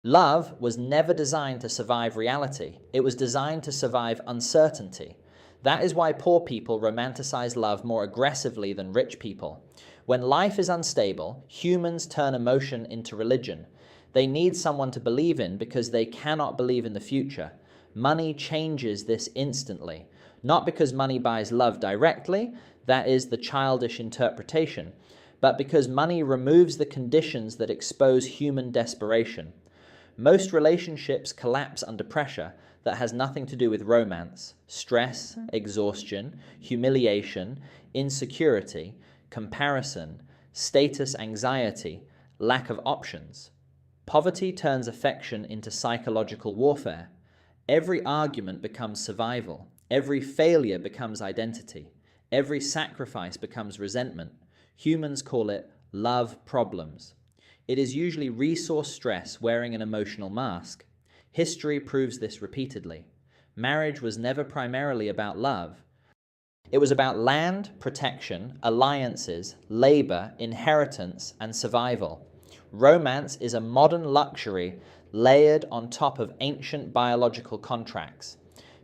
Love was never designed to survive reality. It was designed to survive uncertainty. That is why poor people romanticize love more aggressively than rich people. When life is unstable, humans turn emotion into religion. They need someone to believe in because they cannot believe in the future. Money changes this instantly. Not because money buys love directly, that is the childish interpretation, but because money removes the conditions that expose human desperation. Most relationships collapse under pressure that has nothing to do with romance, stress, exhaustion, humiliation, insecurity, comparison, status anxiety, lack of options. Poverty turns affection into psychological warfare. Every argument becomes survival. Every failure becomes identity. Every sacrifice becomes resentment. Humans call it love problems. It is usually resource stress wearing an emotional mask. History proves this repeatedly. Marriage was never primarily about love. It was about land, protection, alliances, labor, inheritance, and survival. Romance is a modern luxury layered on top of ancient biological contracts.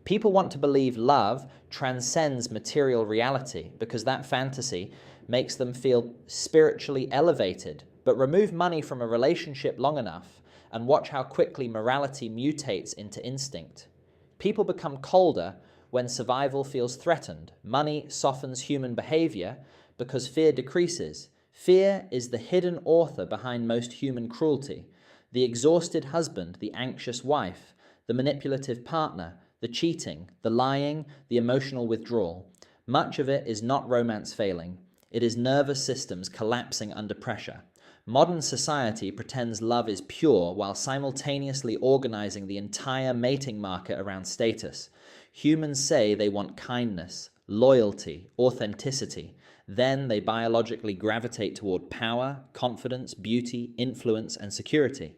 People want to believe love transcends material reality because that fantasy makes them feel spiritually elevated. But remove money from a relationship long enough and watch how quickly morality mutates into instinct. People become colder when survival feels threatened. Money softens human behavior because fear decreases. Fear is the hidden author behind most human cruelty. The exhausted husband, the anxious wife, the manipulative partner, the cheating, the lying, the emotional withdrawal. Much of it is not romance failing. It is nervous systems collapsing under pressure. Modern society pretends love is pure while simultaneously organizing the entire mating market around status. Humans say they want kindness, loyalty, authenticity. Then they biologically gravitate toward power, confidence, beauty, influence, and security.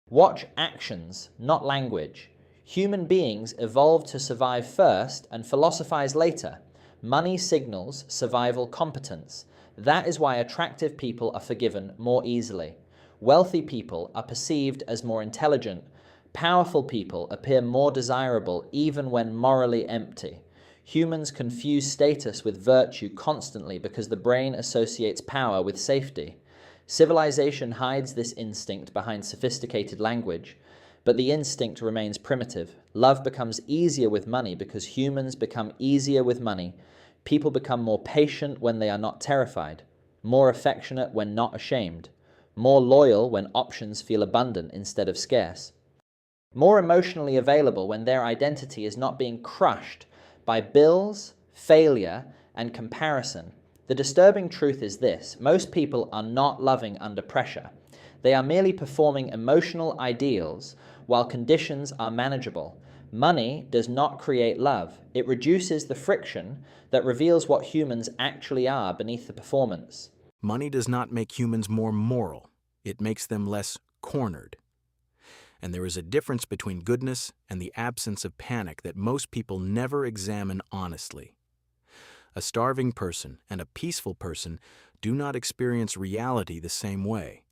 Watch actions, not language. Human beings evolved to survive first and philosophize later. Money signals survival competence. That is why attractive people are forgiven more easily. Wealthy people are perceived as more intelligent. Powerful people appear more desirable even when morally empty. Humans confuse status with virtue constantly because the brain associates power with safety. Civilization hides this instinct behind sophisticated language, but the instinct remains primitive. Love becomes easier with money because humans become easier with money. People become more patient when they are not terrified, more affectionate when not ashamed, more loyal when options feel abundant instead of scarce, more emotionally available when their identity is not being crushed by bills, failure, and comparison. The disturbing truth is this: most people are not loving under pressure. They are merely performing emotional ideals while conditions are manageable. Money does not create love. It reduces the friction that reveals what humans actually are beneath the performance. Money does not make humans more moral. It makes them less cornered. And there is a difference between goodness and the absence of panic that most people never examine honestly. A starving person and a peaceful person do not experience reality the same way.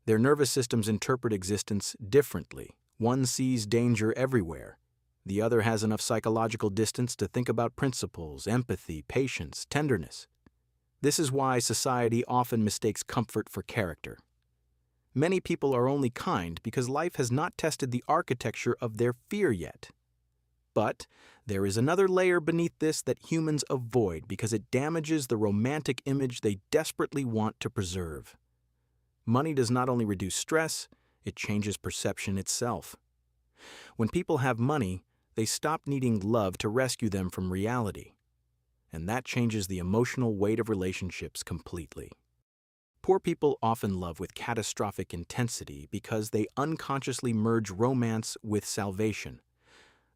Their nervous systems interpret existence differently. One sees danger everywhere. The other has enough psychological distance to think about principles, empathy, patience, tenderness. This is why society often mistakes comfort for character. Many people are only kind because life has not tested the architecture of their fear yet. But there is another layer beneath this that humans avoid because it damages the romantic image they desperately want to preserve. Money does not only reduce stress, it changes perception itself. When people have money, they stop needing love to rescue them from reality. And that changes the emotional weight of relationships completely. Poor people often love with catastrophic intensity because they unconsciously merge romance with salvation.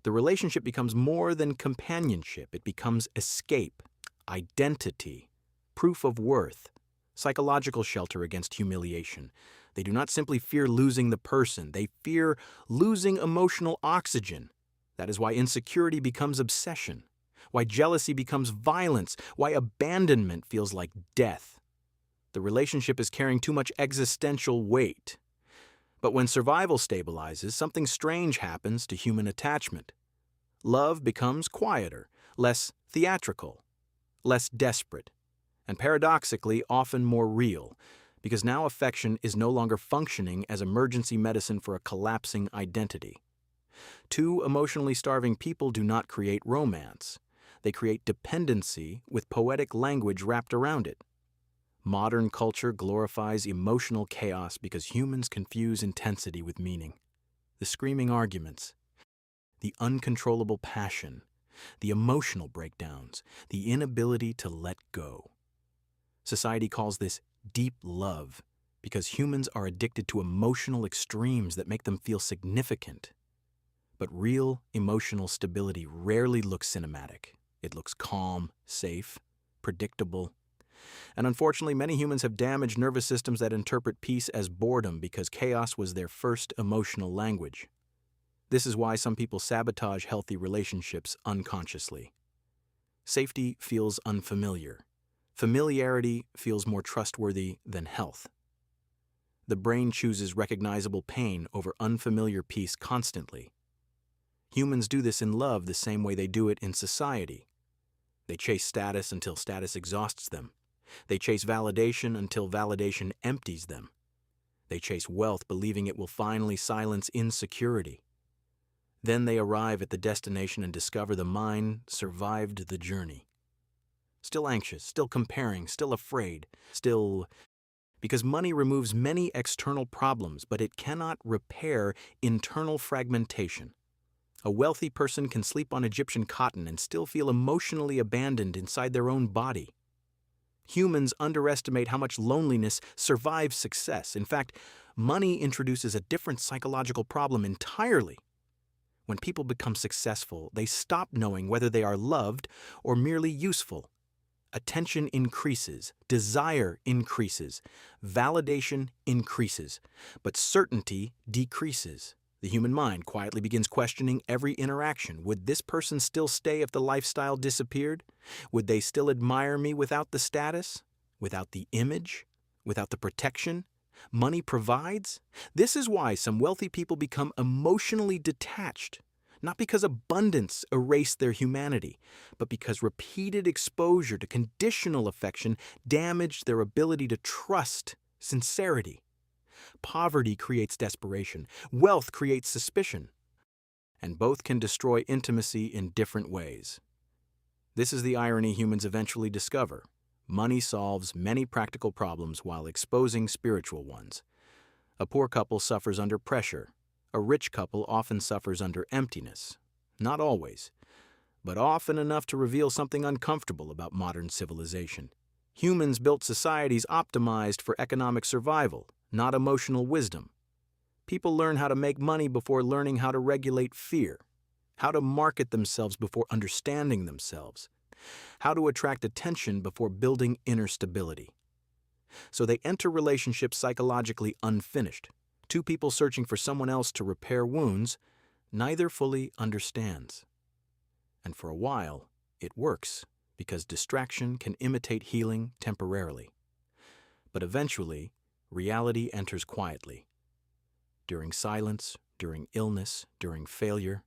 The relationship becomes more than companionship. It becomes escape, identity, proof of worth, psychological shelter against humiliation. They do not simply fear losing the person. They fear losing emotional oxygen. That is why insecurity becomes obsession, why jealousy becomes violence, why abandonment feels like death. The relationship is carrying too much existential weight. But when survival stabilizes, something strange happens to human attachment. Love becomes quieter, less theatrical, less desperate, and paradoxically often more real, because now affection is no longer functioning as emergency medicine for a collapsing identity. Two emotionally starving people do not create romance. They create dependency with poetic language wrapped around it. Modern culture glorifies emotional chaos because humans confuse intensity with meaning. The screaming arguments, the uncontrollable passion, the emotional breakdowns, the inability to let go. Society calls this deep love because humans are addicted to emotional extremes that make them feel significant. But real emotional stability rarely looks cinematic. It looks calm, safe, predictable. And unfortunately, many humans have damaged nervous systems that interpret peace as boredom because chaos was their first emotional language. This is why some people sabotage healthy relationships unconsciously. Safety feels unfamiliar. Familiarity feels more trustworthy than health. The brain chooses recognizable pain over unfamiliar peace constantly. Humans do this in love the same way they do it in society. They chase status until status exhausts them. They chase validation until validation empties them. They chase wealth believing it will finally silence insecurity. Then they arrive at the destination and discover the mind survived the journey. Still anxious, still comparing, still afraid, because money removes many external problems, but it cannot repair internal fragmentation. A wealthy person can sleep on Egyptian cotton and still feel emotionally abandoned inside their own body. Humans underestimate how much loneliness survives success. In fact, money introduces a different psychological problem entirely. When people become successful, they stop knowing whether they are loved or merely useful. Attention increases, desire increases, validation increases, but certainty decreases. The human mind quietly begins questioning every interaction. Would this person still stay if the lifestyle disappeared? Would they still admire me without the status? Without the image? Without the protection money provides? This is why some wealthy people become emotionally detached. Not because abundance erased their humanity, but because repeated exposure to conditional affection damaged their ability to trust sincerity. Poverty creates desperation. Wealth creates suspicion. And both can destroy intimacy in different ways. This is the irony humans eventually discover. Money solves many practical problems while exposing spiritual ones. A poor couple suffers under pressure. A rich couple often suffers under emptiness. Not always, but often enough to reveal something uncomfortable about modern civilization. Humans built societies optimized for economic survival, not emotional wisdom. People learn how to make money before learning how to regulate fear, how to market themselves before understanding themselves, how to attract attention before building inner stability. So they enter relationships psychologically unfinished. Two people searching for someone else to repair wounds, neither fully understands. And for a while, it works because distraction can imitate healing temporarily. But eventually, reality enters quietly. During silence, during illness, during failure,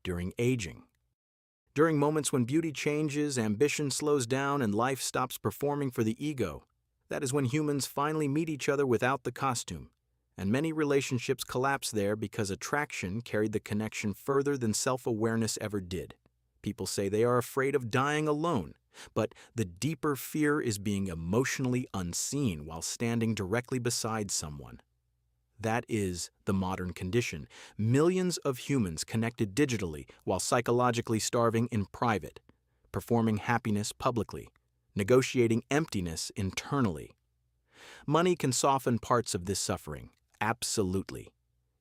during aging. During moments when beauty changes, ambition slows down, and life stops performing for the ego, that is when humans finally meet each other without the costume. And many relationships collapse there because attraction carried the connection further than self-awareness ever did. People say they are afraid of dying alone, but the deeper fear is being emotionally unseen while standing directly beside someone. That is the modern condition. Millions of humans connected digitally while psychologically starving in private, performing happiness publicly, negotiating emptiness internally. Money can soften parts of this suffering. Absolutely.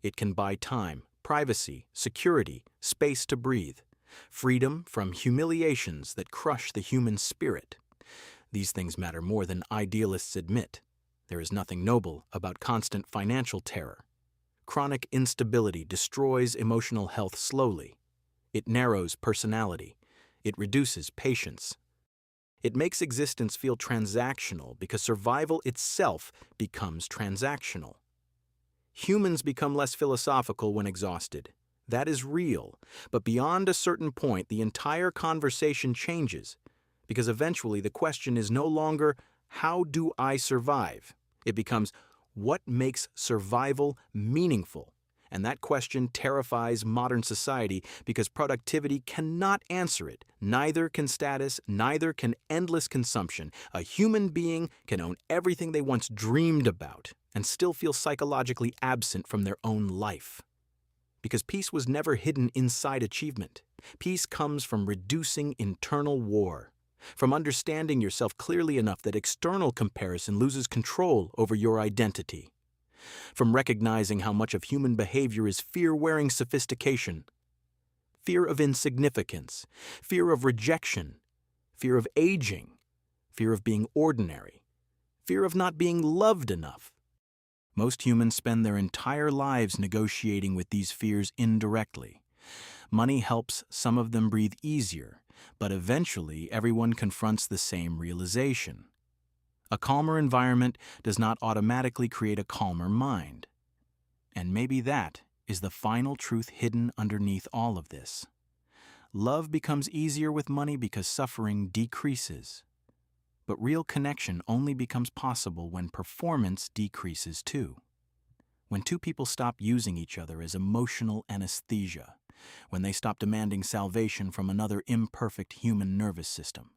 It can buy time, privacy, security, space to breathe, freedom from humiliations that crush the human spirit. These things matter more than idealists admit. There is nothing noble about constant financial terror. Chronic instability destroys emotional health slowly. It narrows personality. It reduces patience. It makes existence feel transactional because survival itself becomes transactional. Humans become less philosophical when exhausted. That is real. But beyond a certain point, the entire conversation changes. Because eventually the question is no longer, how do I survive? It becomes, what makes survival meaningful? And that question terrifies modern society because productivity cannot answer it. Neither can status, neither can endless consumption. A human being can own everything they once dreamed about and still feel psychologically absent from their own life. Because peace was never hidden inside achievement. Peace comes from reducing internal war, from understanding yourself clearly enough that external comparison loses control over your identity, from recognizing how much of human behavior is fear-wearing sophistication, fear of insignificance, fear of rejection, fear of aging, fear of being ordinary, fear of not being loved enough. Most humans spend their entire lives negotiating with these fears indirectly. Money helps some of them breathe easier, but eventually everyone confronts the same realization. A calmer environment does not automatically create a calmer mind. And maybe that is the final truth hidden underneath all of this. Love becomes easier with money because suffering decreases. But real connection only becomes possible when performance decreases too. When two people stop using each other as emotional anesthesia, when they stop demanding salvation from another imperfect human nervous system,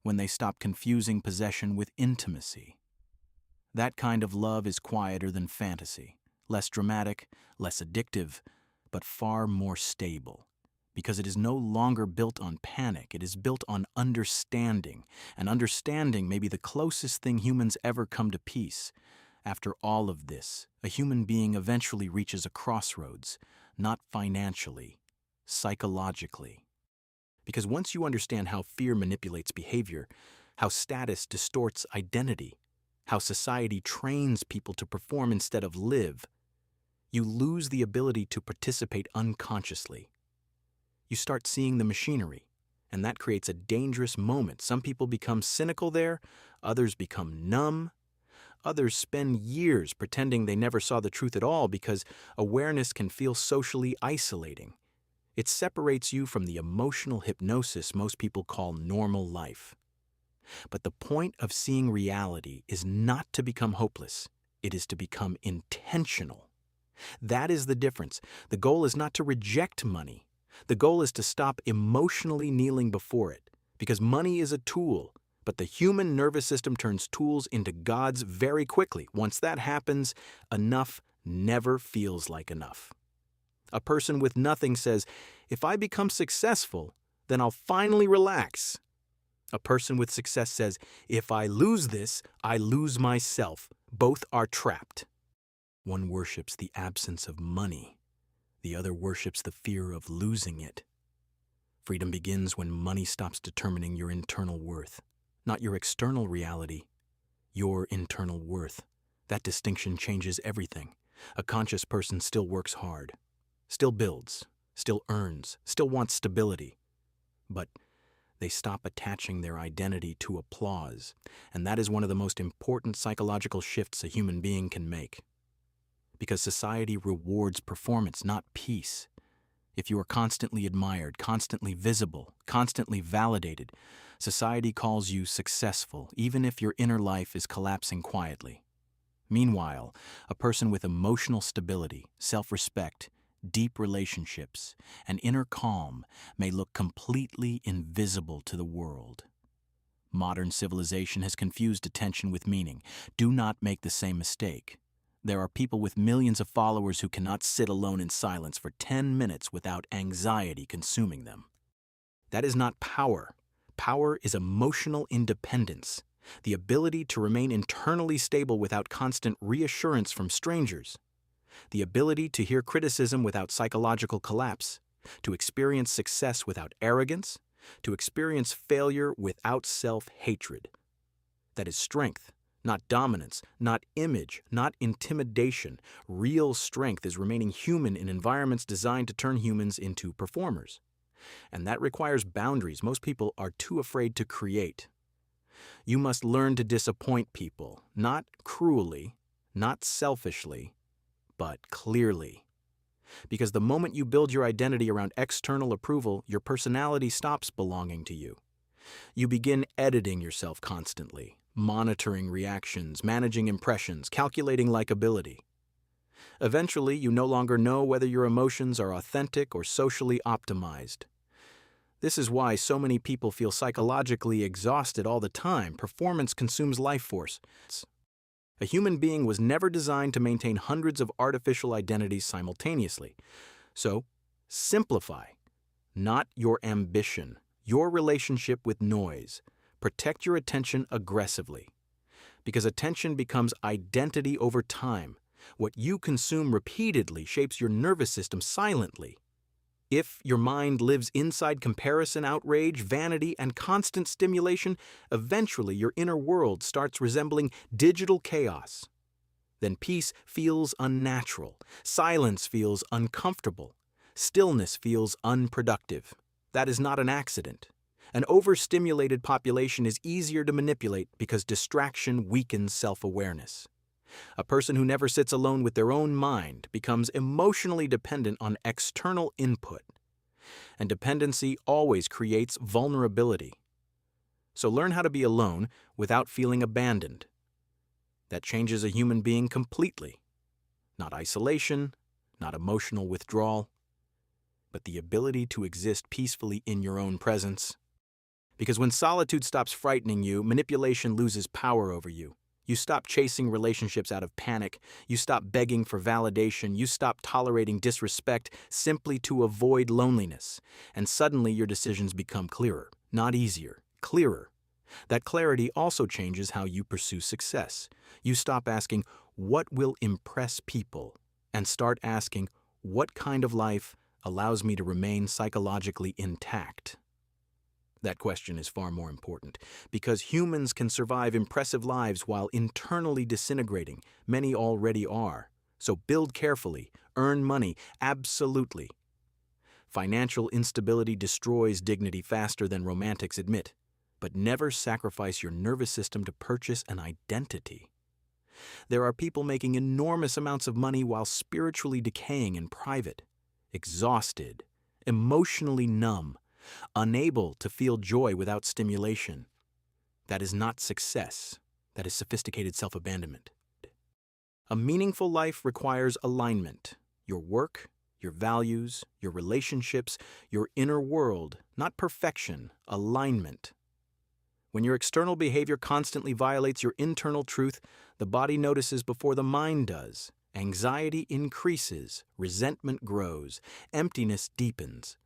when they stop confusing possession with intimacy. That kind of love is quieter than fantasy, less dramatic, less addictive, but far more stable. Because it is no longer built on panic, it is built on understanding. And understanding may be the closest thing humans ever come to peace. After all of this, a human being eventually reaches a crossroads, not financially, psychologically. Because once you understand how fear manipulates behavior, how status distorts identity, how society trains people to perform instead of live, you lose the ability to participate unconsciously. You start seeing the machinery, and that creates a dangerous moment. Some people become cynical there, others become numb, others spend years pretending they never saw the truth at all because awareness can feel socially isolating. It separates you from the emotional hypnosis most people call normal life. But the point of seeing reality is not to become hopeless. It is to become intentional. That is the difference. The goal is not to reject money. The goal is to stop emotionally kneeling before it, because money is a tool, but the human nervous system turns tools into gods very quickly. Once that happens, enough never feels like enough. A person with nothing says, if I become successful, then I'll finally relax. A person with success says, if I lose this, I lose myself. Both are trapped. One worships the absence of money. The other worships the fear of losing it. Freedom begins when money stops determining your internal worth, not your external reality, your internal worth. That distinction changes everything. A conscious person still works hard, still builds, still earns, still wants stability. But they stop attaching their identity to applause, and that is one of the most important psychological shifts a human being can make. Because society rewards performance, not peace. If you are constantly admired, constantly visible, constantly validated, society calls you successful, even if your inner life is collapsing quietly. Meanwhile, a person with emotional stability, self-respect, deep relationships, and inner calm may look completely invisible to the world. Modern civilization has confused attention with meaning. Do not make the same mistake. There are people with millions of followers who cannot sit alone in silence for 10 minutes without anxiety consuming them. That is not power. Power is emotional independence, the ability to remain internally stable without constant reassurance from strangers, the ability to hear criticism without psychological collapse, to experience success without arrogance, to experience failure without self-hatred. That is strength. Not dominance, not image, not intimidation. Real strength is remaining human in environments designed to turn humans into performers. And that requires boundaries most people are too afraid to create. You must learn to disappoint people, not cruelly, not selfishly, but clearly. Because the moment you build your identity around external approval, your personality stops belonging to you. You begin editing yourself constantly, monitoring reactions, managing impressions, calculating likability. Eventually, you no longer know whether your emotions are authentic or socially optimized. This is why so many people feel psychologically exhausted all the time. Performance consumes life force. A human being was never designed to maintain hundreds of artificial identities simultaneously. So, simplify. Not your ambition, your relationship with noise. Protect your attention aggressively. Because attention becomes identity over time. What you consume repeatedly shapes your nervous system silently. If your mind lives inside comparison, outrage, vanity, and constant stimulation, eventually your inner world starts resembling digital chaos. Then peace feels unnatural, silence feels uncomfortable, stillness feels unproductive. That is not an accident. An overstimulated population is easier to manipulate because distraction weakens self-awareness. A person who never sits alone with their own mind becomes emotionally dependent on external input. And dependency always creates vulnerability. So learn how to be alone without feeling abandoned. That changes a human being completely. Not isolation, not emotional withdrawal, but the ability to exist peacefully in your own presence. Because when solitude stops frightening you, manipulation loses power over you. You stop chasing relationships out of panic. You stop begging for validation. You stop tolerating disrespect simply to avoid loneliness. And suddenly your decisions become clearer, not easier, clearer. That clarity also changes how you pursue success. You stop asking, what will impress people? And start asking, what kind of life allows me to remain psychologically intact? That question is far more important, because humans can survive impressive lives while internally disintegrating. Many already are. So build carefully, earn money, absolutely. Financial instability destroys dignity faster than romantics admit, but never sacrifice your nervous system to purchase an identity. There are people making enormous amounts of money while spiritually decaying in private, exhausted, emotionally numb, unable to feel joy without stimulation. That is not success. That is sophisticated self-abandonment. A meaningful life requires alignment. Your work, your values, your relationships, your inner world, not perfection, alignment. When your external behavior constantly violates your internal truth, the body notices before the mind does. Anxiety increases, resentment grows, emptiness deepens.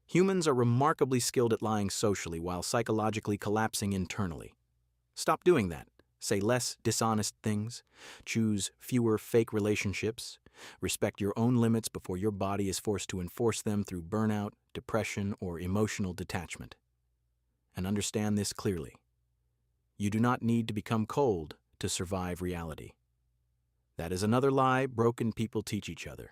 Humans are remarkably skilled at lying socially while psychologically collapsing internally. Stop doing that. Say less dishonest things. Choose fewer fake relationships. Respect your own limits before your body is forced to enforce them through burnout, depression, or emotional detachment. And understand this clearly. You do not need to become cold to survive reality. That is another lie broken people teach each other.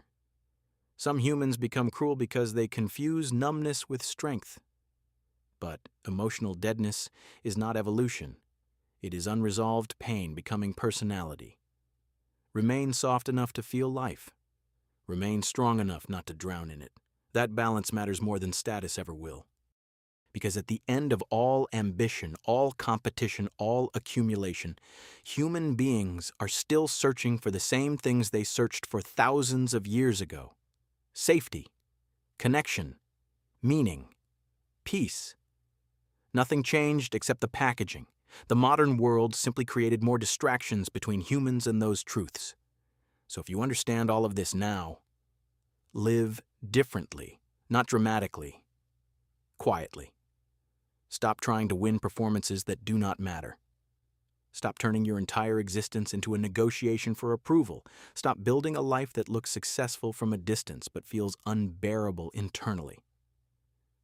Some humans become cruel because they confuse numbness with strength. But emotional deadness is not evolution. It is unresolved pain becoming personality. Remain soft enough to feel life. Remain strong enough not to drown in it. That balance matters more than status ever will. Because at the end of all ambition, all competition, all accumulation, human beings are still searching for the same things they searched for thousands of years ago. Safety, connection, meaning, peace. Nothing changed except the packaging. The modern world simply created more distractions between humans and those truths. So if you understand all of this now, live differently, not dramatically, quietly. Stop trying to win performances that do not matter. Stop turning your entire existence into a negotiation for approval. Stop building a life that looks successful from a distance but feels unbearable internally.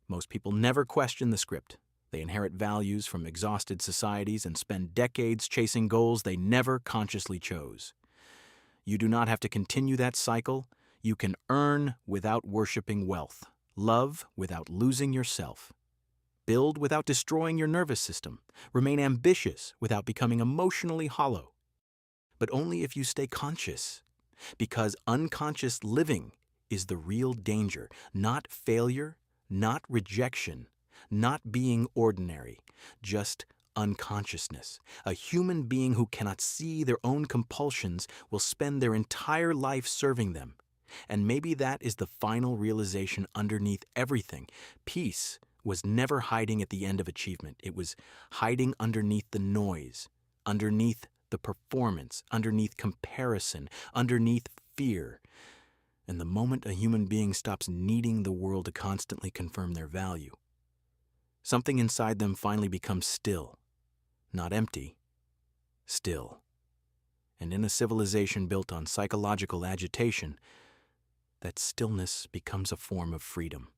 Most people never question the script. They inherit values from exhausted societies and spend decades chasing goals they never consciously chose. You do not have to continue that cycle. You can earn without worshiping wealth, love without losing yourself. Build without destroying your nervous system. Remain ambitious without becoming emotionally hollow. But only if you stay conscious. because unconscious living is the real danger, not failure, not rejection, not being ordinary, just unconsciousness. A human being who cannot see their own compulsions will spend their entire life serving them. And maybe that is the final realization underneath everything. Peace was never hiding at the end of achievement. It was hiding underneath the noise, underneath the performance, underneath comparison, underneath fear. And the moment a human being stops needing the world to constantly confirm their value, something inside them finally becomes still, not empty, still. And in a civilization built on psychological agitation, that stillness becomes a form of freedom.